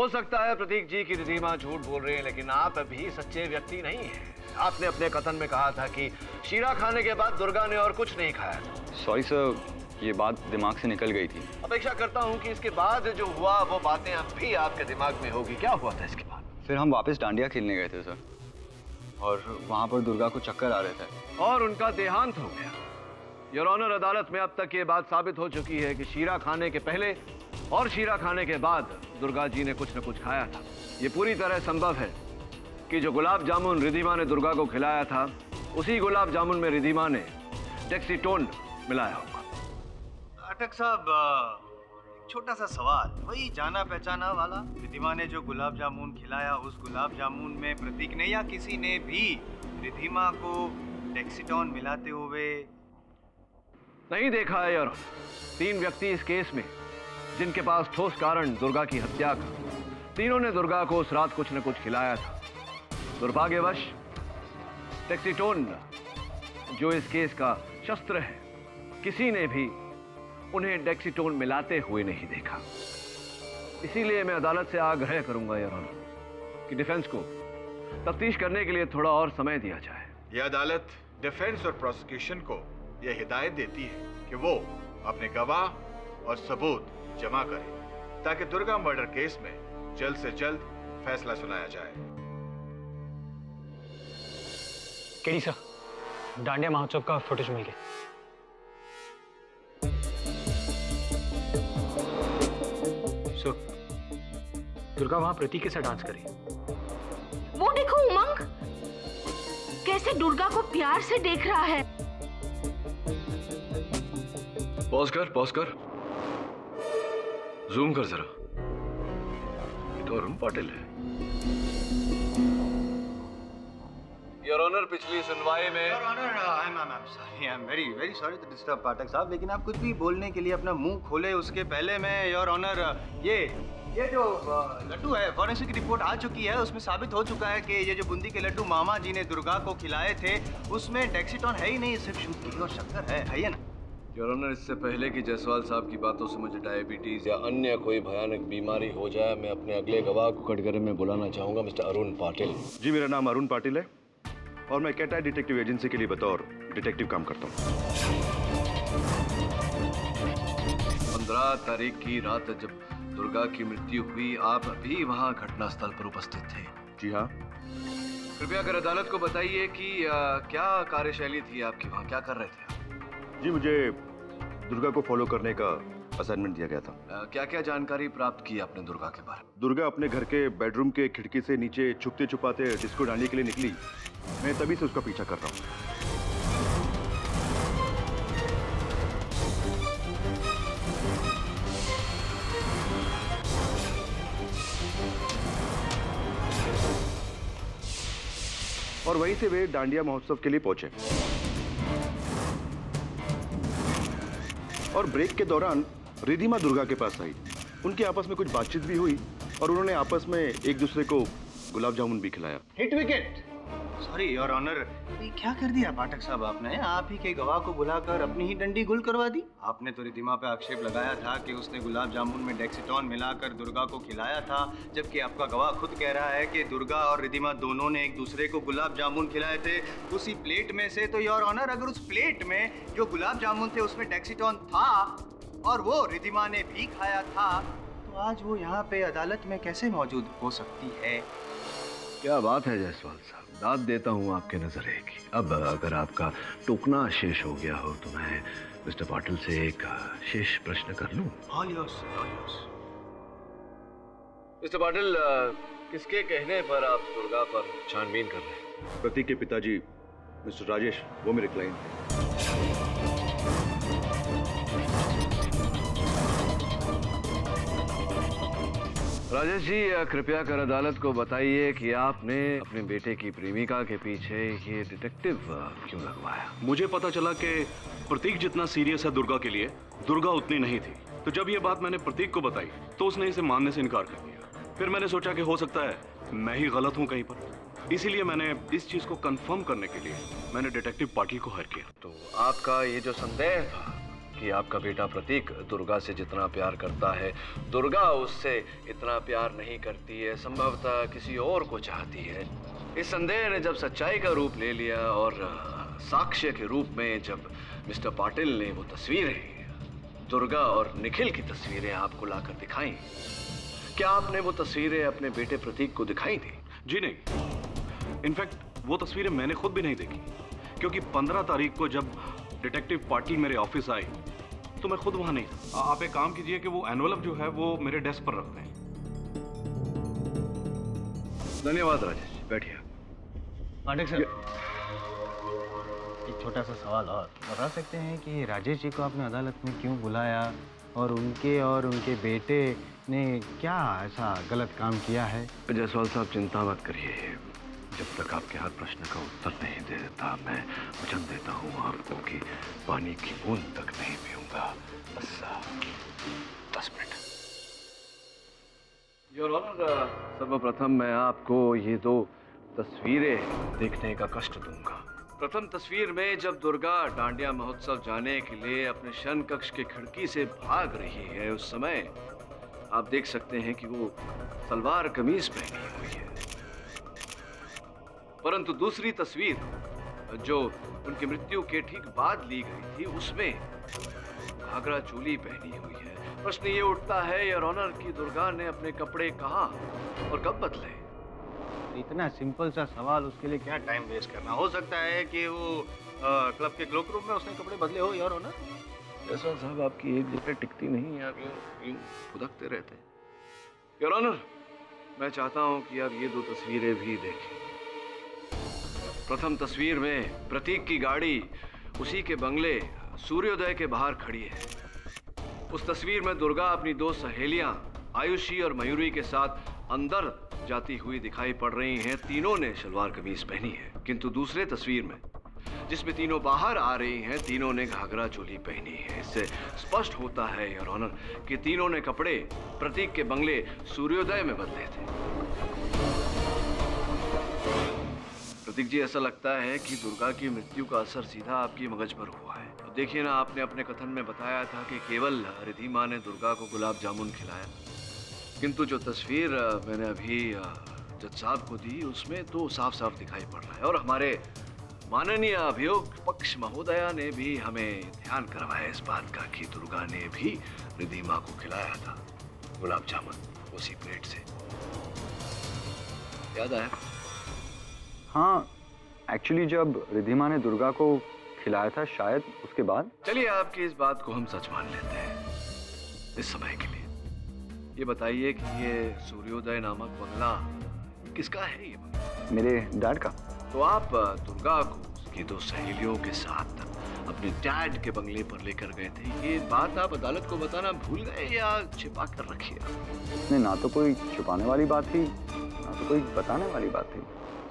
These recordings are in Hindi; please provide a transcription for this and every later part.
हो सकता है प्रतीक जी की रिधिमा झूठ बोल रहे हैं, लेकिन आप अभी सच्चे व्यक्ति नहीं हैं। आपने अपने कथन में कहा था कि शीरा खाने के बाद दुर्गा ने और कुछ नहीं खाया था। सॉरी सर, ये बात दिमाग से निकल गई थी। अपेक्षा करता हूँ कि इसके बाद जो हुआ वो बातें अब भी आपके दिमाग में होगी। क्या हुआ था इसके बाद? फिर हम वापस डांडिया खेलने गए थे सर, और वहाँ पर दुर्गा को चक्कर आ रहे थे और उनका देहांत हो गया। योर ऑनर, अदालत में अब तक ये बात साबित हो चुकी है कि शीरा खाने के पहले और शीरा खाने के बाद दुर्गा जी ने कुछ न कुछ खाया था। ये पूरी तरह संभव है कि जो गुलाब जामुन रिधिमा ने दुर्गा को खिलाया था, उसी गुलाब जामुन में रिधिमा ने डेक्सीटोन मिलाया होगा। पाठक साहब, छोटा सा सवाल, वही जाना पहचाना वाला रिधिमा ने जो गुलाब जामुन खिलाया, उस गुलाब जामुन में प्रतीक ने या किसी ने भी रिधिमा को डेक्सीटोन मिलाते हुए नहीं देखा है। और 3 व्यक्ति इस केस में जिनके पास ठोस कारण दुर्गा की हत्या का, तीनों ने दुर्गा को उस रात कुछ न कुछ खिलाया था। दुर्भाग्यवश डेक्सीटोन जो इस केस का शस्त्र है, किसी ने भी उन्हें डेक्सीटोन मिलाते हुए नहीं देखा। इसीलिए मैं अदालत से आग्रह करूंगा योर ऑनर कि डिफेंस को तफ्तीश करने के लिए थोड़ा और समय दिया जाए। यह अदालत डिफेंस और प्रोसिक्यूशन को यह हिदायत देती है कि वो अपने गवाह और सबूत जमा करें ताकि दुर्गा मर्डर केस में जल्द से जल्द फैसला सुनाया जाए। केडी सर, डांडिया महोत्सव का फुटेज मिल गया। दुर्गा वहां प्रतीक के साथ डांस करी। वो देखो उमंग, कैसे दुर्गा को प्यार से देख रहा है। पॉज कर, जूम कर जरा। ये तो अरुण पाटिल है। योर ऑनर, पिछली सुनवाई में your honour, I am very sorry to disturb Pathak साहब, लेकिन आप कुछ भी बोलने के लिए अपना मुंह खोले उसके पहले मैं योर ऑनर, ये जो लड्डू है, फॉरेंसिक रिपोर्ट आ चुकी है, उसमें साबित हो चुका है कि ये जो बूंदी के लड्डू मामा जी ने दुर्गा को खिलाए थे, उसमें डेक्सीटोन है ही नहीं, सिर्फ शुद्ध घी और शक्कर है ना? योर ऑनर, इससे पहले कि जायसवाल साहब की बातों से मुझे डायबिटीज या अन्य कोई भयानक बीमारी हो जाए, मैं अपने अगले गवाह को कटघरे में बुलाना चाहूंगा, मिस्टर अरुण पाटिल। जी, मेरा नाम अरुण पाटिल है और मैं कैटाई डिटेक्टिव एजेंसी के लिए बतौर डिटेक्टिव काम करता हूँ। 15 तारीख की रात जब दुर्गा की मृत्यु हुई, आप भी वहां घटनास्थल पर उपस्थित थे? जी हाँ। कृपया कर अदालत को बताइए कि क्या कार्यशैली थी आपकी, वहां क्या कर रहे थे? जी, मुझे दुर्गा को फॉलो करने का असाइनमेंट दिया गया था। क्या क्या जानकारी प्राप्त की आपने दुर्गा के बारे में? दुर्गा अपने घर के बेडरूम के खिड़की से नीचे छुपते छुपाते डिस्को डालने के लिए निकली। मैं तभी से उसका पीछा कर रहा हूँ। और वहीं से वे डांडिया महोत्सव के लिए पहुंचे और ब्रेक के दौरान रिधिमा दुर्गा के पास आई। उनकी आपस में कुछ बातचीत भी हुई और उन्होंने आपस में एक दूसरे को गुलाब जामुन भी खिलाया। Hit wicket. Sorry your honour, ये क्या कर दिया पाठक साहब आपने? आप ही के गवाह को बुलाकर अपनी ही डंडी गुल करवा दी। आपने तो रिधिमा पे आक्षेप लगाया था कि उसने गुलाब जामुन में डेक्सीटोन मिलाकर दुर्गा को खिलाया था, जबकि आपका गवाह खुद कह रहा है कि दुर्गा और रिधिमा दोनों ने एक दूसरे को गुलाब जामुन खिलाए थे उसी प्लेट में से। तो योर ऑनर, अगर उस प्लेट में जो गुलाब जामुन थे उसमें डेक्सीटोन था और वो रिधिमा ने भी खाया था, तो आज वो यहाँ पे अदालत में कैसे मौजूद हो सकती है? क्या बात है जायसवाल साहब, दाद देता हूँ आपके नजरे की। अब अगर आपका टोकना शेष हो गया हो तो मैं मिस्टर पाटिल से एक शेष प्रश्न कर लूं? All yours, all yours. Mister Patil, किसके कहने पर आप दुर्गा पर छानबीन कर रहे हैं? प्रतीक के पिताजी मिस्टर राजेश, वो मेरे क्लाइंट थे। राजेश जी, कृपया कर अदालत को बताइए कि आपने अपने बेटे की प्रेमिका के पीछे ये डिटेक्टिव क्यों लगवाया? मुझे पता चला कि प्रतीक जितना सीरियस है दुर्गा के लिए, दुर्गा उतनी नहीं थी। तो जब ये बात मैंने प्रतीक को बताई तो उसने इसे मानने से इनकार कर दिया। फिर मैंने सोचा कि हो सकता है मैं ही गलत हूँ कहीं पर, इसीलिए मैंने इस चीज को कंफर्म करने के लिए मैंने डिटेक्टिव पाटिल को हायर किया। तो आपका ये जो संदेह था कि आपका बेटा प्रतीक दुर्गा से जितना प्यार करता है, दुर्गा उससे इतना प्यार नहीं करती है, संभवतः किसी और को चाहती है। इस संदेह ने जब सच्चाई का रूप ले लिया और साक्ष्य के रूप में जब मिस्टर पाटिल ने वो तस्वीरें, दुर्गा और निखिल की तस्वीरें आपको लाकर दिखाई, क्या आपने वो तस्वीरें अपने बेटे प्रतीक को दिखाई थी? जी नहीं, इनफैक्ट वो तस्वीरें मैंने खुद भी नहीं देखी, क्योंकि 15 तारीख को जब डिटेक्टिव पाटिल मेरे ऑफिस आए तो मैं खुद वहां नहीं था। आप एक काम कीजिए कि वो एनवलप जो है वो मेरे डेस्क पर रखते हैं। धन्यवाद राजेश, बैठिए। पाठक सर, एक छोटा सा सवाल और बता सकते हैं कि राजेश जी को आपने अदालत में क्यों बुलाया और उनके बेटे ने क्या ऐसा गलत काम किया है? जायसवाल साहब, चिंता मत करिए। जब तक आपके हर प्रश्न का उत्तर नहीं दे देता, मैं वचन देता हूँ आपको कि पानी की बूंद तक नहीं पीऊंगा। बस 10 मिनट। योर ऑनर, सर्वप्रथम मैं आपको ये 2 तस्वीरें देखने का कष्ट दूंगा। प्रथम तस्वीर में जब दुर्गा डांडिया महोत्सव जाने के लिए अपने शयन कक्ष की खिड़की से भाग रही है, उस समय आप देख सकते हैं कि वो सलवार कमीज पहनी हुई है। परंतु दूसरी तस्वीर जो उनकी मृत्यु के ठीक बाद ली गई थी, उसमें घाघरा चोली पहनी हुई है। प्रश्न ये उठता है योर ऑनर कि दुर्गा ने अपने कपड़े कहाँ और कब बदले? इतना सिंपल सा सवाल, उसके लिए क्या टाइम वेस्ट करना? हो सकता है कि वो क्लब के क्लोक रूम में उसने कपड़े बदले हो योर ऑनर। जायसवाल साहब, आपकी एक जगह टिकती नहीं है, आप यूं फुदकते रहते हैं। योर ऑनर, मैं चाहता हूं कि आप ये 2 तस्वीरें भी देखें। प्रथम तस्वीर में प्रतीक की गाड़ी उसी के बंगले सूर्योदय के बाहर खड़ी है। उस तस्वीर में दुर्गा अपनी 2 सहेलियां आयुषी और मयूरी के साथ अंदर जाती हुई दिखाई पड़ रही हैं। तीनों ने सलवार कमीज पहनी है। किंतु दूसरे तस्वीर में जिसमें तीनों बाहर आ रही हैं, तीनों ने घाघरा चोली पहनी है। इससे स्पष्ट होता है योर ऑनर कि तीनों ने कपड़े प्रतीक के बंगले सूर्योदय में बदले थे। प्रतीक जी, ऐसा लगता है कि दुर्गा की मृत्यु का असर सीधा आपकी मगज पर हुआ है। अब देखिए ना, आपने अपने कथन में बताया था कि केवल रिधिमा ने दुर्गा को गुलाब जामुन खिलाया, किंतु जो तस्वीर मैंने अभी जज साहब को दी, उसमें तो साफ साफ दिखाई पड़ रहा है। और हमारे माननीय अभियोग पक्ष महोदया ने भी हमें ध्यान करवाया इस बात का कि दुर्गा ने भी रिधिमा को खिलाया था गुलाब जामुन उसी प्लेट से। याद आया? हाँ, एक्चुअली जब रिधिमा ने दुर्गा को खिलाया था, शायद उसके बाद। चलिए, आपकी इस बात को हम सच मान लेते हैं इस समय के लिए। ये बताइए कि ये सूर्योदय नामक बंगला किसका है? ये बंगला मेरे डैड का। तो आप दुर्गा को उसकी 2 सहेलियों के साथ अपने डैड के बंगले पर लेकर गए थे। ये बात आप अदालत को बताना भूल गए या छिपा कर रखी है? इसमें ना तो कोई छुपाने वाली बात थी, ना तो कोई बताने वाली बात थी।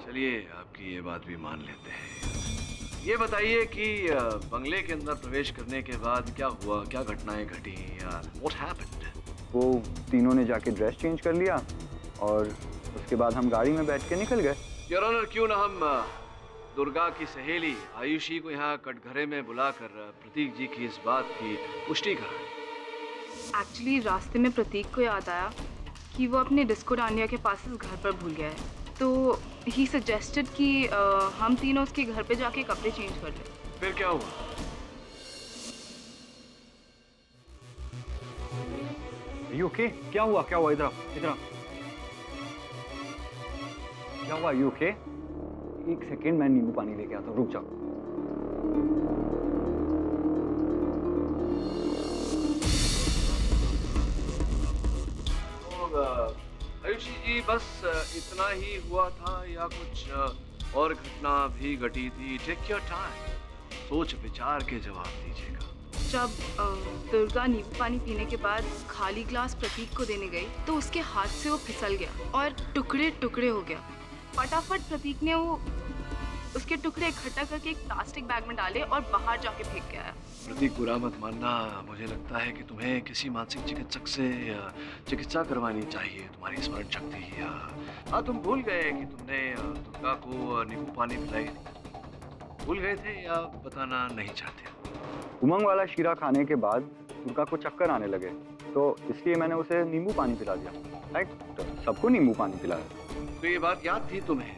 चलिए, आपकी ये बात भी मान लेते हैं। ये बताइए कि बंगले के अंदर प्रवेश करने के बाद क्या हुआ, क्या घटनाएं घटी या व्हाट हैपेंड? वो तीनों ने जाके ड्रेस चेंज कर लिया और उसके बाद हम गाड़ी में बैठ के निकल गए। योर ऑनर, क्यों ना हम दुर्गा की सहेली आयुषी को यहाँ कटघरे में बुलाकर प्रतीक जी की इस बात की पुष्टि कराएं। एक्चुअली रास्ते में प्रतीक को याद आया कि वो अपने डिस्को डांडिया के पास इस घर पर भूल गया है, तो ही सजेस्टेड कि हम तीनों उसके घर पे जाके कपड़े चेंज कर लें। फिर क्या हुआ? You okay? क्या हुआ? क्या हुआ? इधर इधर क्या हुआ? You okay? एक सेकेंड, मैं नींबू पानी लेके आता हूँ, रुक जाओ। आयुषी जी, बस इतना ही हुआ था या कुछ और घटना भी घटी थी? टेक योर टाइम, सोच विचार के जवाब दीजिएगा। जब दुर्गा नींबू पानी पीने के बाद खाली ग्लास प्रतीक को देने गई तो उसके हाथ से वो फिसल गया और टुकड़े टुकड़े हो गया। फटाफट प्रतीक ने वो उसके टुकड़े इकट्ठा करके एक प्लास्टिक बैग में डाले और बाहर जाके फेंक के आया। प्रतीक, बुरा मत मानना, मुझे लगता है कि तुम्हें किसी मानसिक चिकित्सक से चिकित्सा करवानी चाहिए। तुम्हारी स्मरण शक्ति हाँ, तुम भूल गए कि तुमने दुर्गा को नींबू पानी पिलाई थी। भूल गए थे या बताना नहीं चाहते? उमंग वाला शीरा खाने के बाद दुर्गा को चक्कर आने लगे, तो इसलिए मैंने उसे नींबू पानी पिला दिया। राइट, तो सबको नींबू पानी पिलाया। तो ये बात याद थी तुम्हें,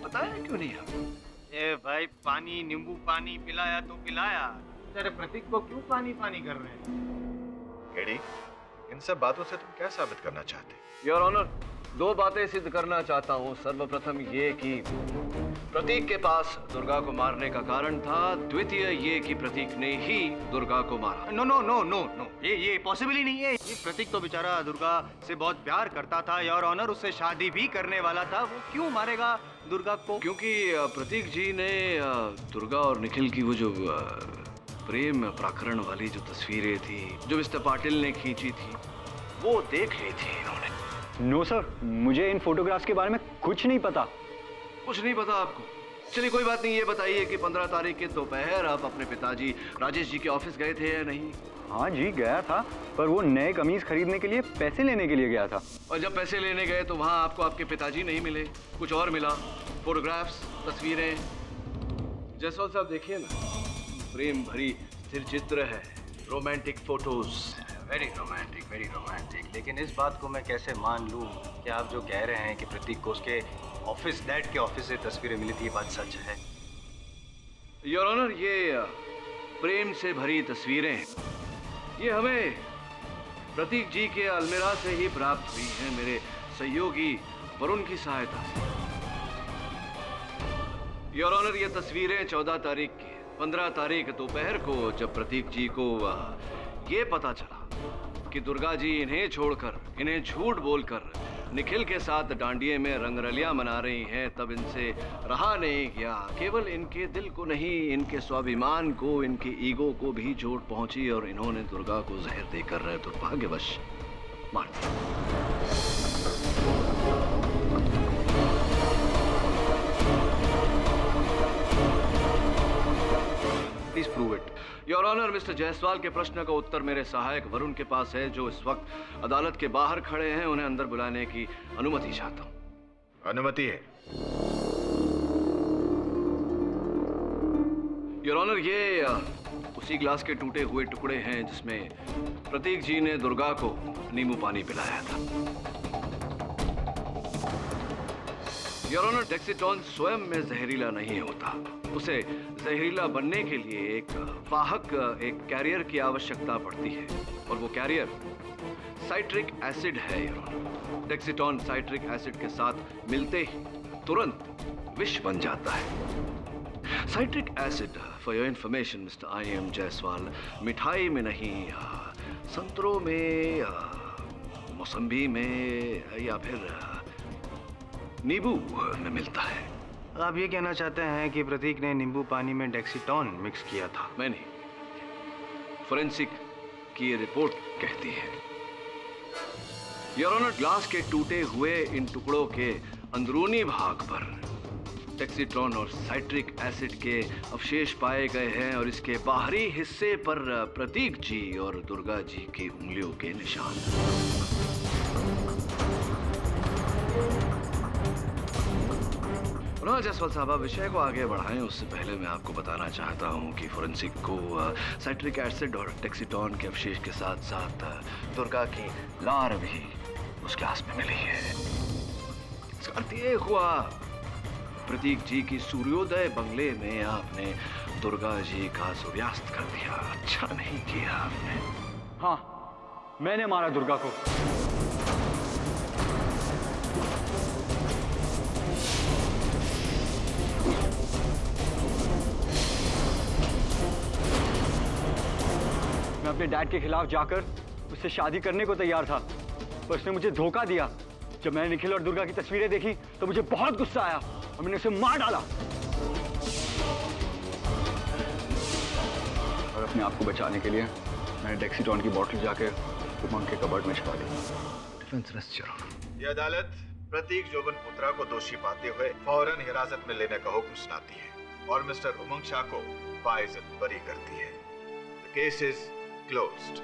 बताया क्यों नहीं आप? ए भाई, पानी नींबू पानी पिलाया तो पिलाया, तेरे प्रतीक को क्यों पानी पानी कर रहे हैं? एडी, इन सब बातों से तुम क्या साबित करना चाहते? योर ऑनर, दो बातें सिद्ध करना चाहता हूँ। सर्वप्रथम ये कि प्रतीक के पास दुर्गा को मारने का कारण था, द्वितीय ये कि प्रतीक ने ही दुर्गा को मारा। No no no no no, ये पॉसिबल ही नहीं है। ये प्रतीक तो बेचारा दुर्गा से बहुत प्यार करता था, योर ऑनर, उससे शादी भी करने वाला था, वो क्यों मारेगा दुर्गा को? क्योंकि प्रतीक जी ने दुर्गा और निखिल की वो जो प्रेम प्रकरण वाली जो तस्वीरें थी, जो मिस्टर पाटिल ने खींची थी, वो देख ली थी इन्होंने। नो सर, मुझे इन फोटोग्राफ्स के बारे में कुछ नहीं पता। कुछ नहीं पता आपको? चलिए कोई बात नहीं, ये बताइए कि 15 तारीख के दोपहर आप अपने पिताजी राजेश जी के ऑफिस गए थे या नहीं? हाँ जी, गया था, पर वो नए कमीज खरीदने के लिए पैसे लेने के लिए गया था। और जब पैसे लेने गए तो वहाँ आपको आपके पिताजी नहीं मिले, कुछ और मिला? फोटोग्राफ्स, तस्वीरें? जयसवाल साहब देखिए ना, प्रेम भरी स्थिर चित्र है, रोमांटिक फोटोज। वेरी रोमांटिक, लेकिन इस बात को मैं कैसे मान लूं कि आप जो कह रहे हैं कि प्रतीक को उसके ऑफिस, डैड के ऑफिस से तस्वीरें मिली थी, ये बात सच है? योर ऑनर, ये प्रेम से भरी तस्वीरें ये हमें प्रतीक जी के अलमीरा से ही प्राप्त हुई हैं, मेरे सहयोगी वरुण की सहायता से। योर ऑनर, ये तस्वीरें 14 तारीख की, 15 तारीख दोपहर को जब प्रतीक जी को ये पता चला कि दुर्गा जी इन्हें छोड़कर, इन्हें झूठ बोलकर निखिल के साथ डांडिये में रंगरलियां मना रही हैं, तब इनसे रहा नहीं गया। केवल इनके दिल को नहीं, इनके स्वाभिमान को, इनके ईगो को भी चोट पहुंची और इन्होंने दुर्गा को जहर देकर दुर्भाग्यवश मार दिया। Please prove it. Your honour, mister Jaiswal के प्रश्न का उत्तर मेरे सहायक वरुण के पास है, जो इस वक्त अदालत के बाहर खड़े हैं। उन्हें अंदर बुलाने की अनुमति चाहता हूँ। अनुमति है। योर ऑनर, ये उसी ग्लास के टूटे हुए टुकड़े हैं जिसमें प्रतीक जी ने दुर्गा को नींबू पानी पिलाया था। योर ऑनर, डेक्सिटॉन स्वयं में जहरीला नहीं होता, उसे जहरीला बनने के लिए एक वाहक, एक कैरियर की आवश्यकता पड़ती है, और वो कैरियर साइट्रिक एसिड है। योर ऑनर, डेक्सिटॉन साइट्रिक एसिड के साथ मिलते ही तुरंत विष बन जाता है। Citric acid, for your information mister I.M. Jaiswal, मिठाई में नहीं, संतरों में, मौसम्बी में या फिर नींबू में मिलता है। आप ये कहना चाहते हैं कि प्रतीक ने नींबू पानी में डेक्सिटॉन मिक्स किया था? मैं नहीं, फोरेंसिक की ये रिपोर्ट कहती है। योर ऑनर, ग्लास के टूटे हुए इन टुकड़ों के अंदरूनी भाग पर डेक्सिट्रॉन और साइट्रिक एसिड के अवशेष पाए गए हैं, और इसके बाहरी हिस्से पर प्रतीक जी और दुर्गा जी की उंगलियों के निशान। जायसवाल साहब, आप विषय को आगे बढ़ाएं उससे पहले मैं आपको बताना चाहता हूं कि फोरेंसिक को साइट्रिक एसिड और डेक्सिटॉन के अवशेष के साथ साथ दुर्गा की लार भी उस ग्लास में मिली है। इसका अर्थ ये हुआ, प्रतीक जी की सूर्योदय बंगले में आपने दुर्गा जी का सूर्यास्त कर दिया। अच्छा नहीं किया आपने। हाँ, मैंने मारा दुर्गा को। मैं अपने डैड के खिलाफ जाकर उससे शादी करने को तैयार था, पर उसने मुझे धोखा दिया। जब मैंने निखिल और दुर्गा की तस्वीरें देखी तो मुझे बहुत गुस्सा आया और मैंने उसे मार डाला। और अपने आप को बचाने के लिए मैंने डेक्सिटॉन की बोतल जाके उमंग के कबर्ड में छुपा दी। ये अदालत प्रतीक जोबन पुत्रा को दोषी पाते हुए फौरन हिरासत में लेने का हुक्म सुनाती है और मिस्टर उमंग शाह को बाइज्जत बरी करती है। The case is closed.